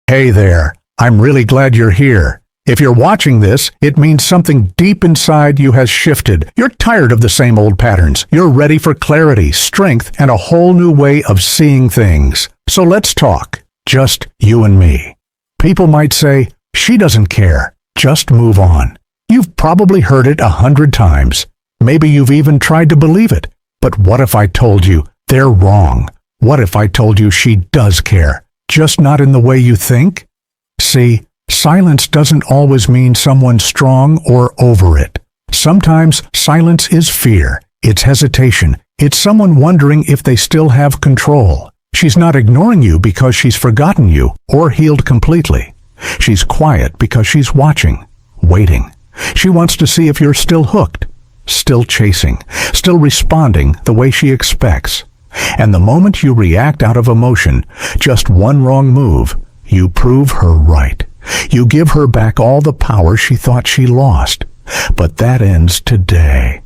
Hey there, I'm really glad you're here. If you're watching this, it means something deep inside you has shifted. You're tired of the same old patterns. You're ready for clarity, strength, and a whole new way of seeing things. So let's talk. Just you and me. People might say, she doesn't care. Just move on. You've probably heard it 100 times. Maybe you've even tried to believe it. But what if I told you they're wrong? What if I told you she does care? Just not in the way you think? See, silence doesn't always mean someone's strong or over it. Sometimes silence is fear, it's hesitation, it's someone wondering if they still have control. She's not ignoring you because she's forgotten you or healed completely. She's quiet because she's watching, waiting. She wants to see if you're still hooked, still chasing, still responding the way she expects. And the moment you react out of emotion, just one wrong move, you prove her right. You give her back all the power she thought she lost. But that ends today.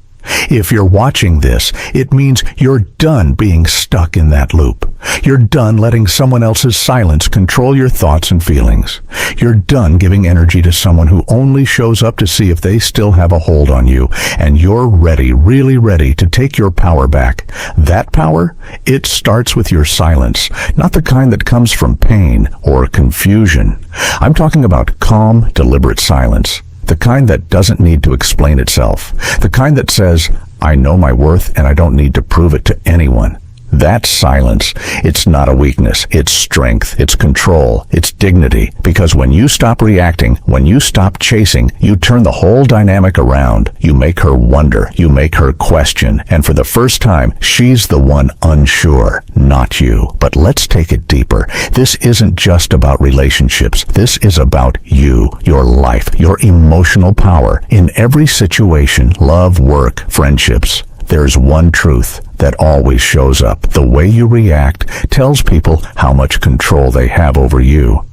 If you're watching this, it means you're done being stuck in that loop. You're done letting someone else's silence control your thoughts and feelings. You're done giving energy to someone who only shows up to see if they still have a hold on you. And you're ready, really ready to take your power back. That power, it starts with your silence, not the kind that comes from pain or confusion. I'm talking about calm, deliberate silence. The kind that doesn't need to explain itself. The kind that says, I know my worth and I don't need to prove it to anyone. That's silence. It's not a weakness. It's strength. It's control. It's dignity. Because when you stop reacting, when you stop chasing, you turn the whole dynamic around. You make her wonder. You make her question. And for the first time, she's the one unsure, not you. But let's take it deeper. This isn't just about relationships. This is about you, your life, your emotional power. In every situation, love, work, friendships, there's one truth that always shows up. The way you react tells people how much control they have over you.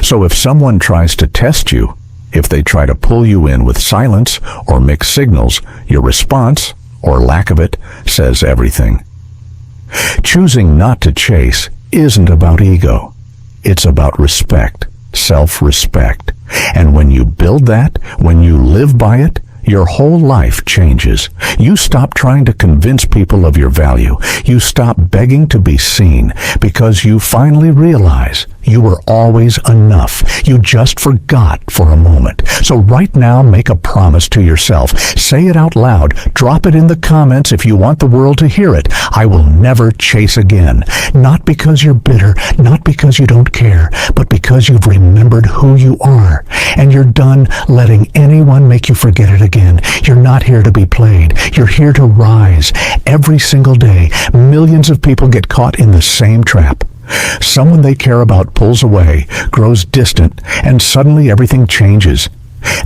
So if someone tries to test you, if they try to pull you in with silence or mixed signals, your response, or lack of it, says everything. Choosing not to chase isn't about ego. It's about respect, self-respect. And when you build that, when you live by it, your whole life changes. You stop trying to convince people of your value. You stop begging to be seen because you finally realize you were always enough. You just forgot for a moment. So right now, make a promise to yourself. Say it out loud. Drop it in the comments if you want the world to hear it. I will never chase again. Not because you're bitter, not because you don't care, but because you've remembered who you are. And you're done letting anyone make you forget it again. You're not here to be played. You're here to rise. Every single day, millions of people get caught in the same trap. Someone they care about pulls away, grows distant, and suddenly everything changes.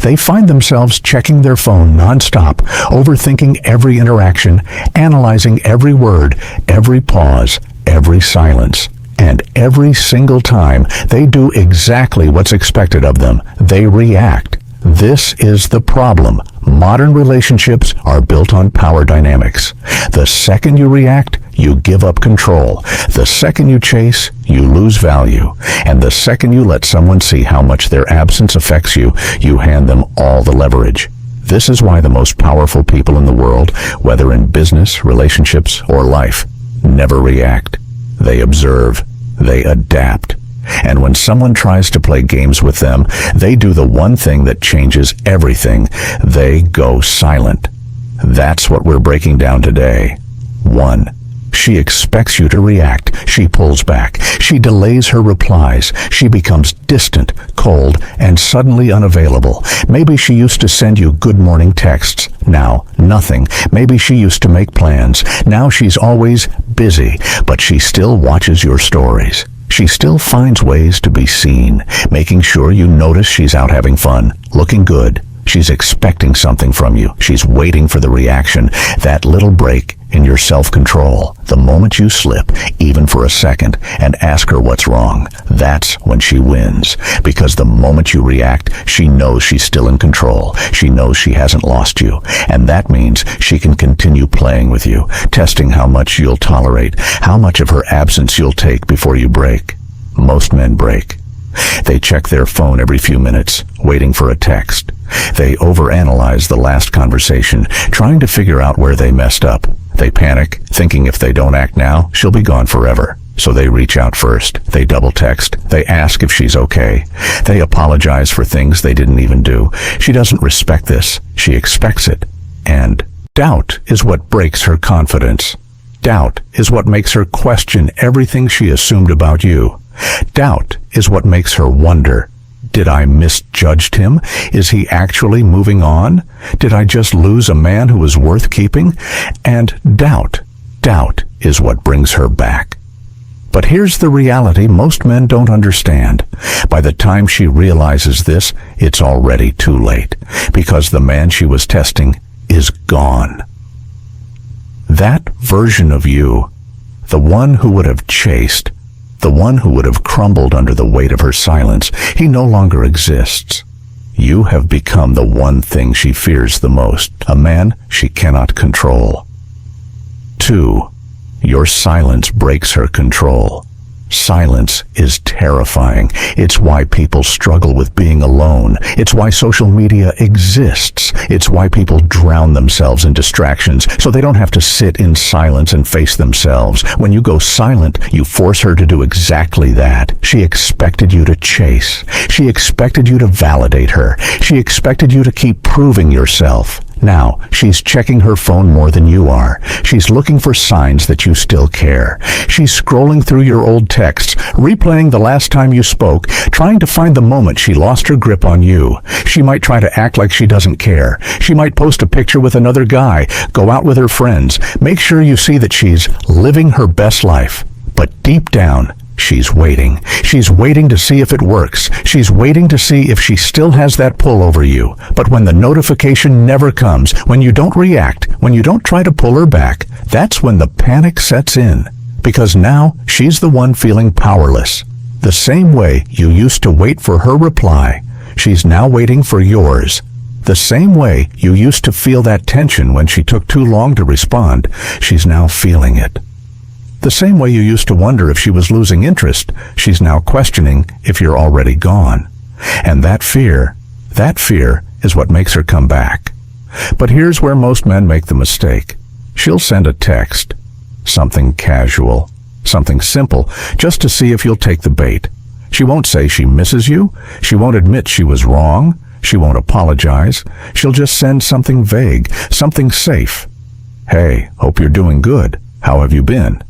They find themselves checking their phone nonstop, overthinking every interaction, analyzing every word, every pause, every silence. And every single time, they do exactly what's expected of them. They react. This is the problem. Modern relationships are built on power dynamics. The second you react, you give up control. The second you chase, you lose value. And the second you let someone see how much their absence affects you, you hand them all the leverage. This is why the most powerful people in the world, whether in business, relationships, or life, never react. They observe. They adapt. And when someone tries to play games with them, they do the one thing that changes everything. They go silent. That's what we're breaking down today. 1. She expects you to react. She pulls back. She delays her replies. She becomes distant, cold, and suddenly unavailable. Maybe she used to send you good morning texts. Now, nothing. Maybe she used to make plans. Now she's always busy, but she still watches your stories. She still finds ways to be seen, making sure you notice she's out having fun, looking good. She's expecting something from you. She's waiting for the reaction, that little break in your self-control. The moment you slip, even for a second, and ask her what's wrong, that's when she wins. Because the moment you react, she knows she's still in control. She knows she hasn't lost you. And that means she can continue playing with you, testing how much you'll tolerate, how much of her absence you'll take before you break. Most men break. They check their phone every few minutes, waiting for a text. They overanalyze the last conversation, trying to figure out where they messed up. They panic, thinking if they don't act now, she'll be gone forever. So they reach out first. They double text. They ask if she's okay. They apologize for things they didn't even do. She doesn't respect this. She expects it. And doubt is what breaks her confidence. Doubt is what makes her question everything she assumed about you. Doubt is what makes her wonder, did I misjudged him? Is he actually moving on? Did I just lose a man who was worth keeping? And doubt is what brings her back. But here's the reality most men don't understand. By the time she realizes this, it's already too late, because the man she was testing is gone. That version of you, the one who would have chased, the one who would have crumbled under the weight of her silence, he no longer exists. You have become the one thing she fears the most, a man she cannot control. 2. Your silence breaks her control. Silence is terrifying. It's why people struggle with being alone. It's why social media exists. It's why people drown themselves in distractions so they don't have to sit in silence and face themselves. When you go silent, you force her to do exactly that. She expected you to chase. She expected you to validate her. She expected you to keep proving yourself. Now, she's checking her phone more than you are. She's looking for signs that you still care. She's scrolling through your old texts, replaying the last time you spoke, trying to find the moment she lost her grip on you. She might try to act like she doesn't care. She might post a picture with another guy, go out with her friends. Make sure you see that she's living her best life. But deep down, she's waiting. She's waiting to see if it works. She's waiting to see if she still has that pull over you. But when the notification never comes, when you don't react, when you don't try to pull her back, that's when the panic sets in. Because now she's the one feeling powerless. The same way you used to wait for her reply, she's now waiting for yours. The same way you used to feel that tension when she took too long to respond, she's now feeling it. The same way you used to wonder if she was losing interest, she's now questioning if you're already gone. And that fear is what makes her come back. But here's where most men make the mistake. She'll send a text, something casual, something simple, just to see if you'll take the bait. She won't say she misses you. She won't admit she was wrong. She won't apologize. She'll just send something vague, something safe. Hey, hope you're doing good. How have you been?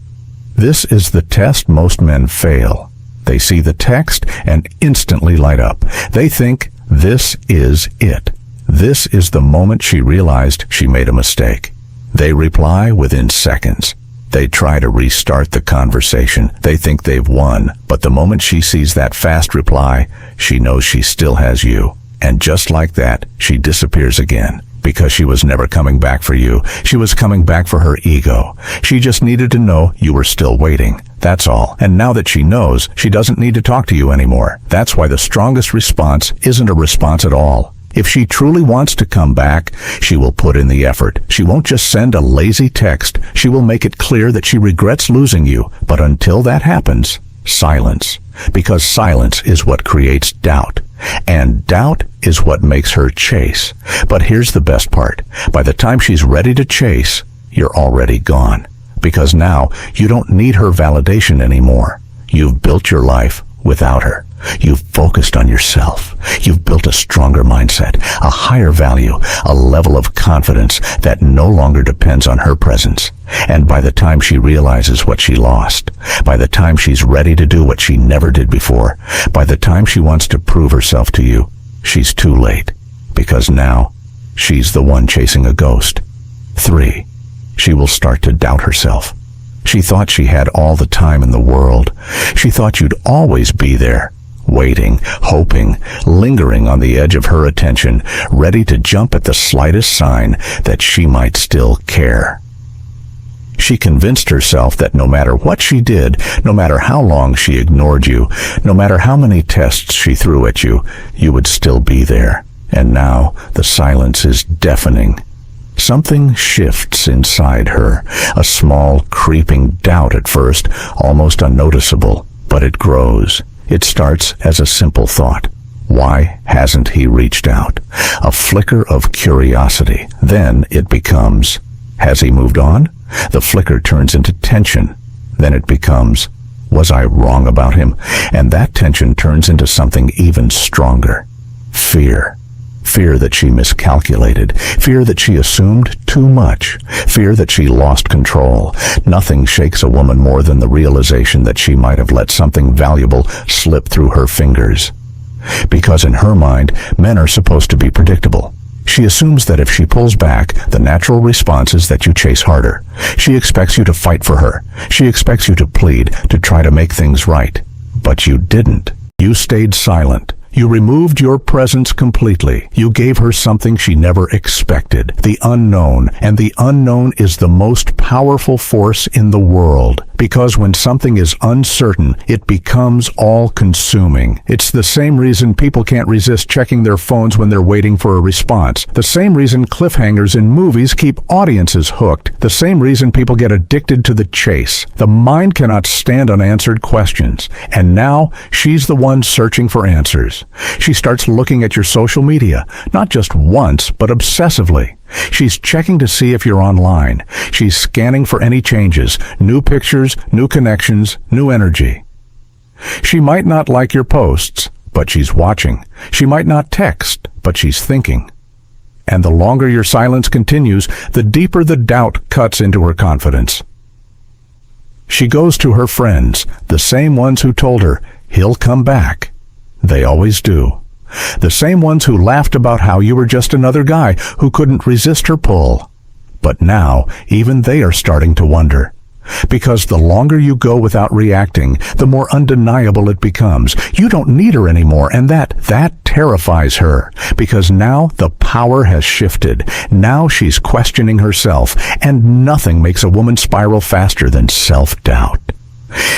This is the test most men fail. They see the text and instantly light up. They think, this is it. This is the moment she realized she made a mistake. They reply within seconds. They try to restart the conversation. They think they've won, but the moment she sees that fast reply, she knows she still has you. And just like that, she disappears again. Because she was never coming back for you. She was coming back for her ego. She just needed to know you were still waiting. That's all. And now that she knows, she doesn't need to talk to you anymore. That's why the strongest response isn't a response at all. If she truly wants to come back, she will put in the effort. She won't just send a lazy text. She will make it clear that she regrets losing you. But until that happens, silence. Because silence is what creates doubt. And doubt is what makes her chase. But here's the best part. By the time she's ready to chase, you're already gone. Because now you don't need her validation anymore. You've built your life without her. You've focused on yourself. You've built a stronger mindset, a higher value, a level of confidence that no longer depends on her presence. And by the time she realizes what she lost, by the time she's ready to do what she never did before, by the time she wants to prove herself to you, she's too late. Because now, she's the one chasing a ghost. 3. She will start to doubt herself. She thought she had all the time in the world. She thought you'd always be there. Waiting, hoping, lingering on the edge of her attention, ready to jump at the slightest sign that she might still care. She convinced herself that no matter what she did, no matter how long she ignored you, no matter how many tests she threw at you, you would still be there. And now the silence is deafening. Something shifts inside her, a small, creeping doubt at first, almost unnoticeable, but it grows. It starts as a simple thought. Why hasn't he reached out? A flicker of curiosity. Then it becomes, has he moved on? The flicker turns into tension. Then it becomes, was I wrong about him? And that tension turns into something even stronger. Fear. Fear that she miscalculated. Fear that she assumed too much. Fear that she lost control. Nothing shakes a woman more than the realization that she might have let something valuable slip through her fingers. Because in her mind, men are supposed to be predictable. She assumes that if she pulls back, the natural response is that you chase harder. She expects you to fight for her. She expects you to plead, to try to make things right. But you didn't. You stayed silent. You removed your presence completely. You gave her something she never expected, the unknown, and the unknown is the most powerful force in the world. Because when something is uncertain, it becomes all-consuming. It's the same reason people can't resist checking their phones when they're waiting for a response. The same reason cliffhangers in movies keep audiences hooked. The same reason people get addicted to the chase. The mind cannot stand unanswered questions. And now, she's the one searching for answers. She starts looking at your social media, not just once, but obsessively. She's checking to see if you're online. She's scanning for any changes, new pictures, new connections, new energy. She might not like your posts, but she's watching. She might not text, but she's thinking. And the longer your silence continues, the deeper the doubt cuts into her confidence. She goes to her friends, the same ones who told her, he'll come back. They always do. The same ones who laughed about how you were just another guy who couldn't resist her pull. But now, even they are starting to wonder. Because the longer you go without reacting, the more undeniable it becomes. You don't need her anymore, and that terrifies her. Because now the power has shifted. Now she's questioning herself, and nothing makes a woman spiral faster than self-doubt.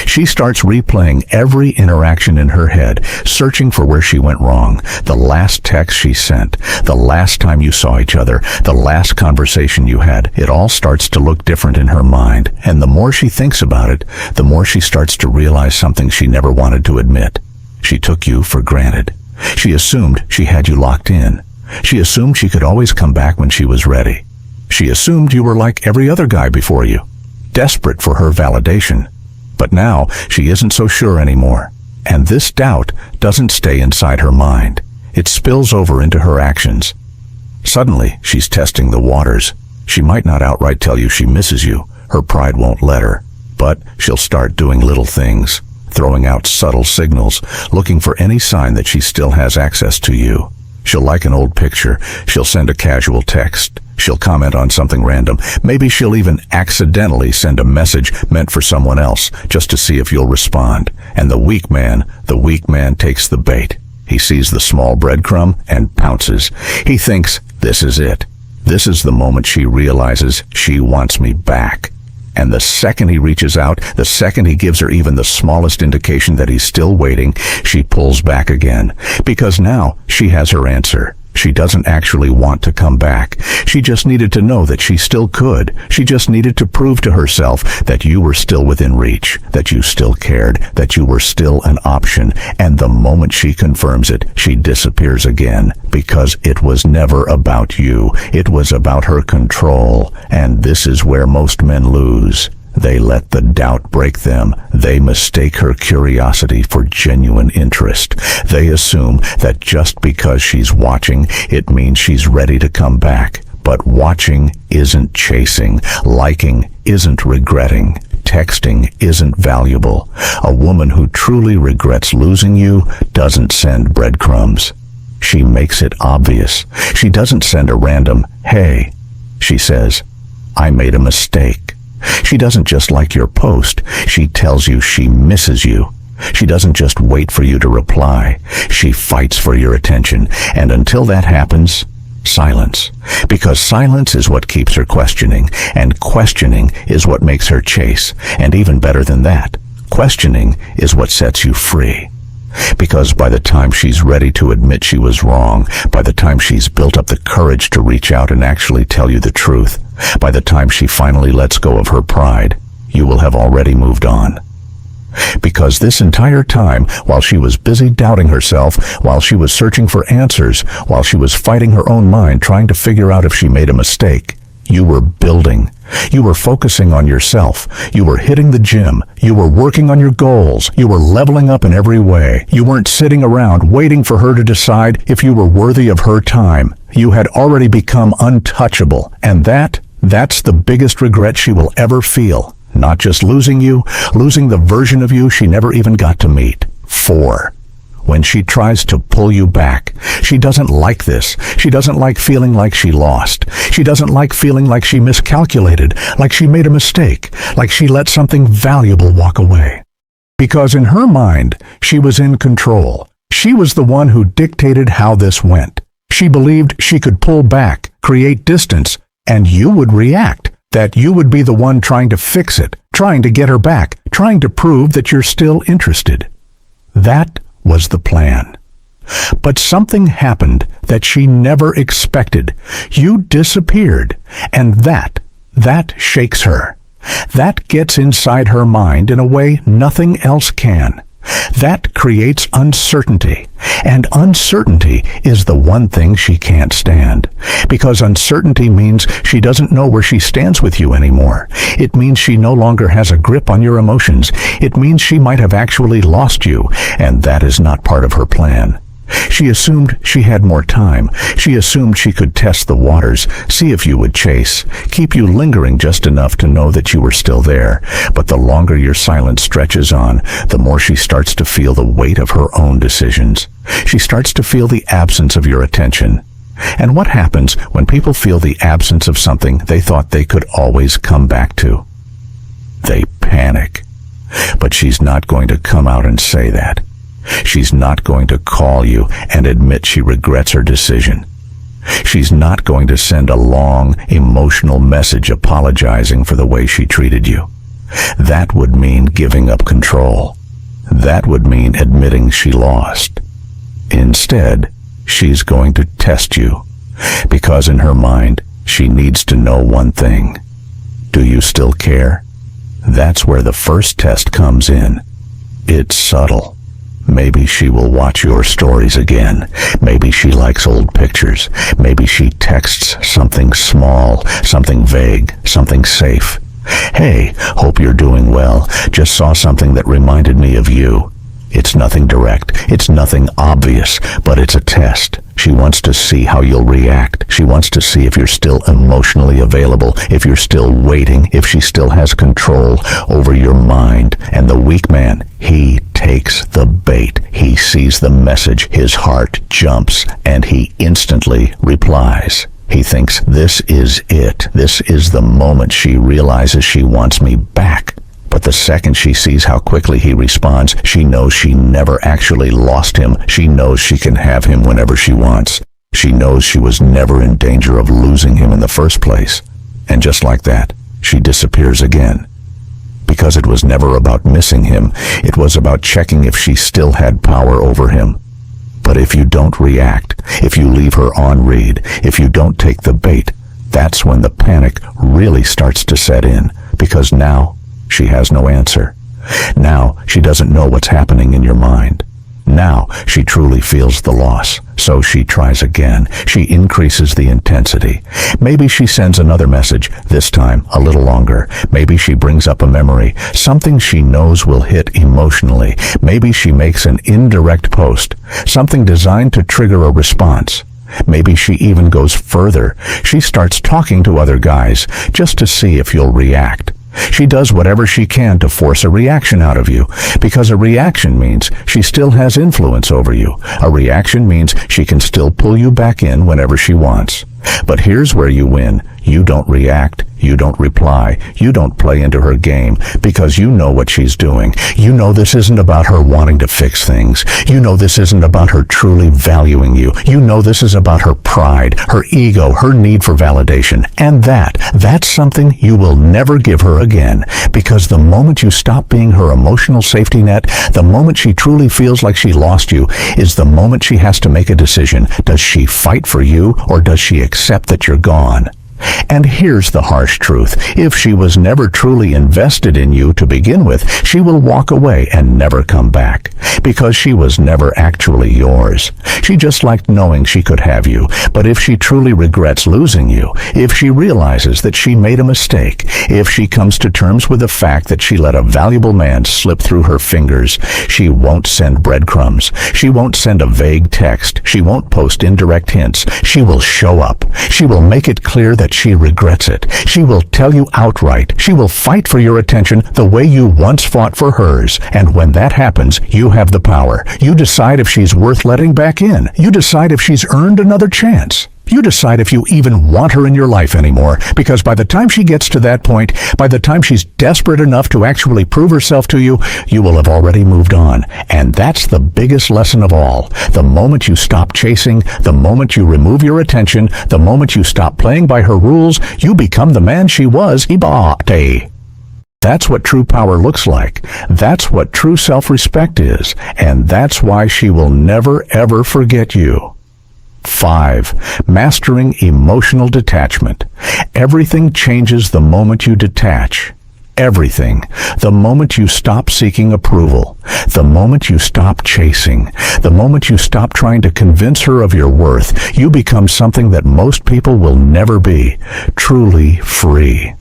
She starts replaying every interaction in her head, searching for where she went wrong. The last text she sent, the last time you saw each other, the last conversation you had. It all starts to look different in her mind. And the more she thinks about it, the more she starts to realize something she never wanted to admit. She took you for granted. She assumed she had you locked in. She assumed she could always come back when she was ready. She assumed you were like every other guy before you, desperate for her validation. But now, she isn't so sure anymore. And this doubt doesn't stay inside her mind. It spills over into her actions. Suddenly, she's testing the waters. She might not outright tell you she misses you. Her pride won't let her. But she'll start doing little things, throwing out subtle signals, looking for any sign that she still has access to you. She'll like an old picture. She'll send a casual text. She'll comment on something random. Maybe she'll even accidentally send a message meant for someone else, just to see if you'll respond. And the weak man takes the bait. He sees the small breadcrumb and pounces. He thinks, this is it. This is the moment she realizes she wants me back. And the second he reaches out, the second he gives her even the smallest indication that he's still waiting, she pulls back again. Because now she has her answer. She doesn't actually want to come back. She just needed to know that she still could. She just needed to prove to herself that you were still within reach, that you still cared, that you were still an option. And the moment she confirms it, she disappears again. Because it was never about you. It was about her control. And this is where most men lose. They let the doubt break them. They mistake her curiosity for genuine interest. They assume that just because she's watching, it means she's ready to come back. But watching isn't chasing. Liking isn't regretting. Texting isn't valuable. A woman who truly regrets losing you doesn't send breadcrumbs. She makes it obvious. She doesn't send a random, hey. She says, I made a mistake. She doesn't just like your post. She tells you she misses you. She doesn't just wait for you to reply. She fights for your attention. And until that happens, silence. Because silence is what keeps her questioning. And questioning is what makes her chase. And even better than that, questioning is what sets you free. Because by the time she's ready to admit she was wrong, by the time she's built up the courage to reach out and actually tell you the truth, by the time she finally lets go of her pride, you will have already moved on. Because this entire time, while she was busy doubting herself, while she was searching for answers, while she was fighting her own mind trying to figure out if she made a mistake, you were building. You were focusing on yourself. You were hitting the gym. You were working on your goals. You were leveling up in every way. You weren't sitting around waiting for her to decide if you were worthy of her time. You had already become untouchable, and that's the biggest regret she will ever feel. Not just losing you, losing the version of you she never even got to meet. 4. When she tries to pull you back. She doesn't like this. She doesn't like feeling like she lost. She doesn't like feeling like she miscalculated, like she made a mistake, like she let something valuable walk away. Because in her mind, she was in control. She was the one who dictated how this went. She believed she could pull back, create distance, and you would react. That you would be the one trying to fix it, trying to get her back, trying to prove that you're still interested. That was the plan. But something happened that she never expected. You disappeared, and that shakes her. That gets inside her mind in a way nothing else can. That creates uncertainty, and uncertainty is the one thing she can't stand. Because uncertainty means she doesn't know where she stands with you anymore. It means she no longer has a grip on your emotions. It means she might have actually lost you, and that is not part of her plan. She assumed she had more time. She assumed she could test the waters, see if you would chase, keep you lingering just enough to know that you were still there. But the longer your silence stretches on, the more she starts to feel the weight of her own decisions. She starts to feel the absence of your attention. And what happens when people feel the absence of something they thought they could always come back to? They panic. But she's not going to come out and say that. She's not going to call you and admit she regrets her decision. She's not going to send a long, emotional message apologizing for the way she treated you. That would mean giving up control. That would mean admitting she lost. Instead, she's going to test you, because in her mind, she needs to know one thing. Do you still care? That's where the first test comes in. It's subtle. Maybe she will watch your stories again. Maybe she likes old pictures. Maybe she texts something small, something vague, something safe. Hey, hope you're doing well. Just saw something that reminded me of you. It's nothing direct. It's nothing obvious, but it's a test. She wants to see how you'll react. She wants to see if you're still emotionally available, if you're still waiting, if she still has control over your mind. And the weak man, he takes the bait. He sees the message, his heart jumps, and he instantly replies. He thinks, this is it. This is the moment she realizes she wants me back. But the second she sees how quickly he responds, she knows she never actually lost him. She knows she can have him whenever she wants. She knows she was never in danger of losing him in the first place. And just like that, she disappears again. Because it was never about missing him. It was about checking if she still had power over him. But if you don't react, if you leave her on read, if you don't take the bait, that's when the panic really starts to set in. Because now, she has no answer. Now, she doesn't know what's happening in your mind. Now, she truly feels the loss. So she tries again. She increases the intensity. Maybe she sends another message, this time a little longer. Maybe she brings up a memory, something she knows will hit emotionally. Maybe she makes an indirect post, something designed to trigger a response. Maybe she even goes further. She starts talking to other guys just to see if you'll react. She does whatever she can to force a reaction out of you, because a reaction means she still has influence over you. A reaction means she can still pull you back in whenever she wants. But here's where you win. You don't react. You don't reply. You don't play into her game, because you know what she's doing. You know this isn't about her wanting to fix things. You know this isn't about her truly valuing you. You know this is about her pride, her ego, her need for validation. And that's something you will never give her again, because the moment you stop being her emotional safety net, the moment she truly feels like she lost you, is the moment she has to make a decision. Does she fight for you, or does she accept that you're gone? And here's the harsh truth. If she was never truly invested in you to begin with, she will walk away and never come back, because she was never actually yours. She just liked knowing she could have you. But if she truly regrets losing you, if she realizes that she made a mistake, if she comes to terms with the fact that she let a valuable man slip through her fingers, she won't send breadcrumbs. She won't send a vague text. She won't post indirect hints. She will show up. She will make it clear that she regrets it. She will tell you outright. She will fight for your attention the way you once fought for hers. And when that happens, you have the power. You decide if she's worth letting back in. You decide if she's earned another chance. You decide if you even want her in your life anymore, because by the time she gets to that point, by the time she's desperate enough to actually prove herself to you, you will have already moved on. And that's the biggest lesson of all. The moment you stop chasing, the moment you remove your attention, the moment you stop playing by her rules, you become the man she was. That's what true power looks like. That's what true self-respect is. And that's why she will never, ever forget you. 5. Mastering emotional detachment. Everything changes the moment you detach. Everything. The moment you stop seeking approval. The moment you stop chasing. The moment you stop trying to convince her of your worth, you become something that most people will never be. Truly free.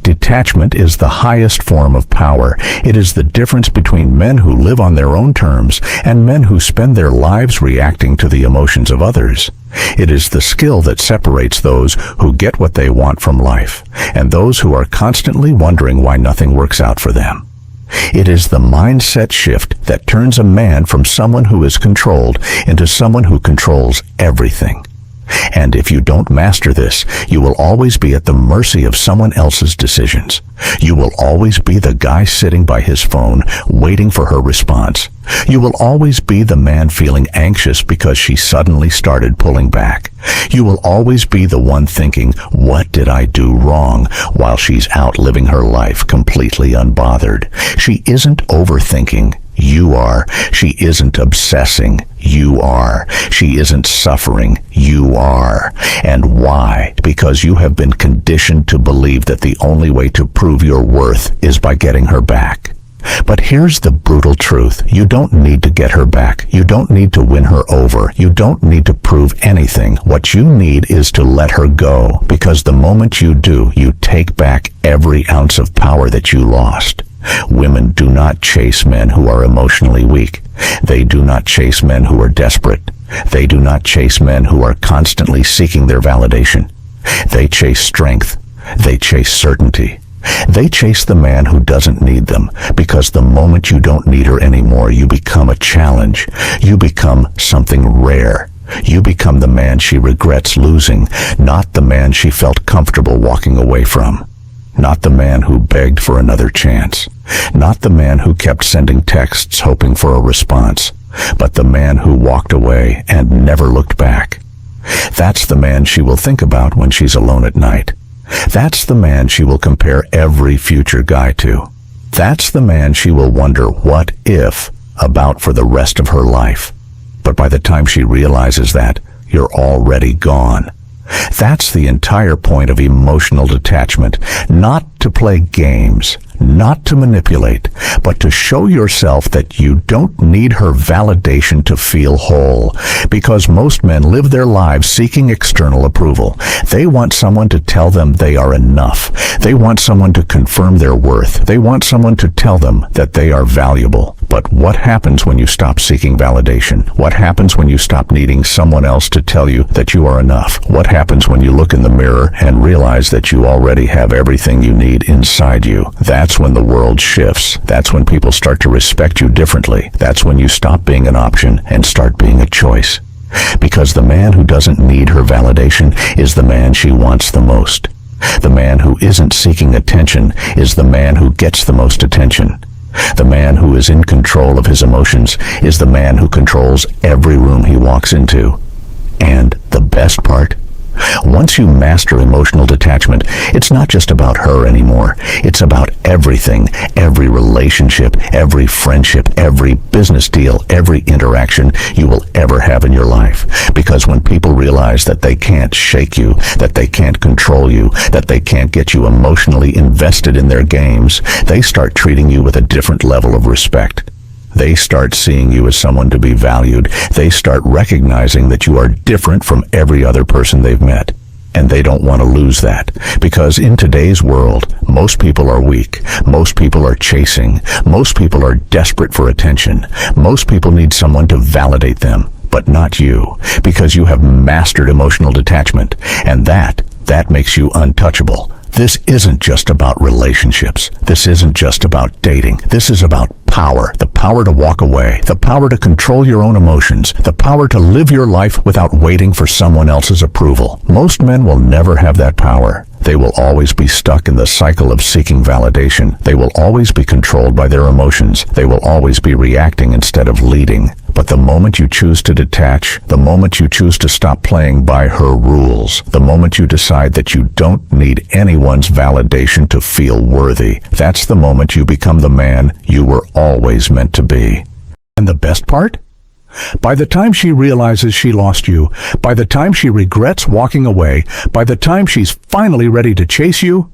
Detachment is the highest form of power. It is the difference between men who live on their own terms and men who spend their lives reacting to the emotions of others. It is the skill that separates those who get what they want from life and those who are constantly wondering why nothing works out for them. It is the mindset shift that turns a man from someone who is controlled into someone who controls everything. And if you don't master this, you will always be at the mercy of someone else's decisions. You will always be the guy sitting by his phone, waiting for her response. You will always be the man feeling anxious because she suddenly started pulling back. You will always be the one thinking, "What did I do wrong?" while she's out living her life completely unbothered. She isn't overthinking. You are. She isn't obsessing. You are. She isn't suffering. You are. And why? Because you have been conditioned to believe that the only way to prove your worth is by getting her back. But here's the brutal truth. You don't need to get her back. You don't need to win her over. You don't need to prove anything. What you need is to let her go, because the moment you do, you take back every ounce of power that you lost. Women do not chase men who are emotionally weak. They do not chase men who are desperate. They do not chase men who are constantly seeking their validation. They chase strength. They chase certainty. They chase the man who doesn't need them, because the moment you don't need her anymore, you become a challenge. You become something rare. You become the man she regrets losing, not the man she felt comfortable walking away from. Not the man who begged for another chance. Not the man who kept sending texts hoping for a response, but the man who walked away and never looked back. That's the man she will think about when she's alone at night. That's the man she will compare every future guy to. That's the man she will wonder what if about for the rest of her life. But by the time she realizes that, you're already gone. That's the entire point of emotional detachment, not to play games, not to manipulate, but to show yourself that you don't need her validation to feel whole, because most men live their lives seeking external approval. They want someone to tell them they are enough. They want someone to confirm their worth. They want someone to tell them that they are valuable. But what happens when you stop seeking validation? What happens when you stop needing someone else to tell you that you are enough? What happens when you look in the mirror and realize that you already have everything you need inside you? That's when the world shifts. That's when people start to respect you differently. That's when you stop being an option and start being a choice. Because the man who doesn't need her validation is the man she wants the most. The man who isn't seeking attention is the man who gets the most attention. The man who is in control of his emotions is the man who controls every room he walks into. And the best part? Once you master emotional detachment, it's not just about her anymore. It's about everything, every relationship, every friendship, every business deal, every interaction you will ever have in your life. Because when people realize that they can't shake you, that they can't control you, that they can't get you emotionally invested in their games, they start treating you with a different level of respect. They start seeing you as someone to be valued. They start recognizing that you are different from every other person they've met. And they don't want to lose that. Because in today's world, most people are weak. Most people are chasing. Most people are desperate for attention. Most people need someone to validate them, but not you. Because you have mastered emotional detachment. And that makes you untouchable. This isn't just about relationships. This isn't just about dating. This is about power. The power to walk away. The power to control your own emotions. The power to live your life without waiting for someone else's approval. Most men will never have that power. They will always be stuck in the cycle of seeking validation. They will always be controlled by their emotions. They will always be reacting instead of leading. But the moment you choose to detach, the moment you choose to stop playing by her rules, the moment you decide that you don't need anyone's validation to feel worthy, that's the moment you become the man you were always meant to be. And the best part? By the time she realizes she lost you, by the time she regrets walking away, by the time she's finally ready to chase you,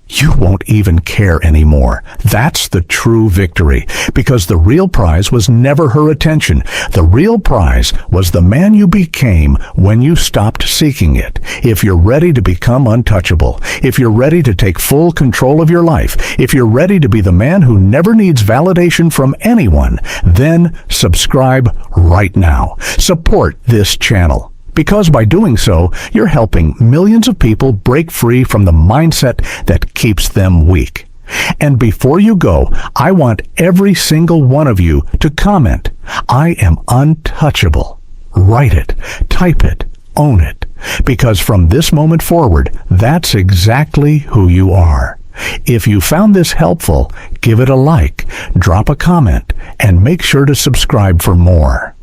you won't even care anymore. That's the true victory, because the real prize was never her attention. The real prize was the man you became when you stopped seeking it. If you're ready to become untouchable, if you're ready to take full control of your life, if you're ready to be the man who never needs validation from anyone, then subscribe right now. Support this channel. Because by doing so, you're helping millions of people break free from the mindset that keeps them weak. And before you go, I want every single one of you to comment, "I am untouchable." Write it, type it, own it. Because from this moment forward, that's exactly who you are. If you found this helpful, give it a like, drop a comment, and make sure to subscribe for more.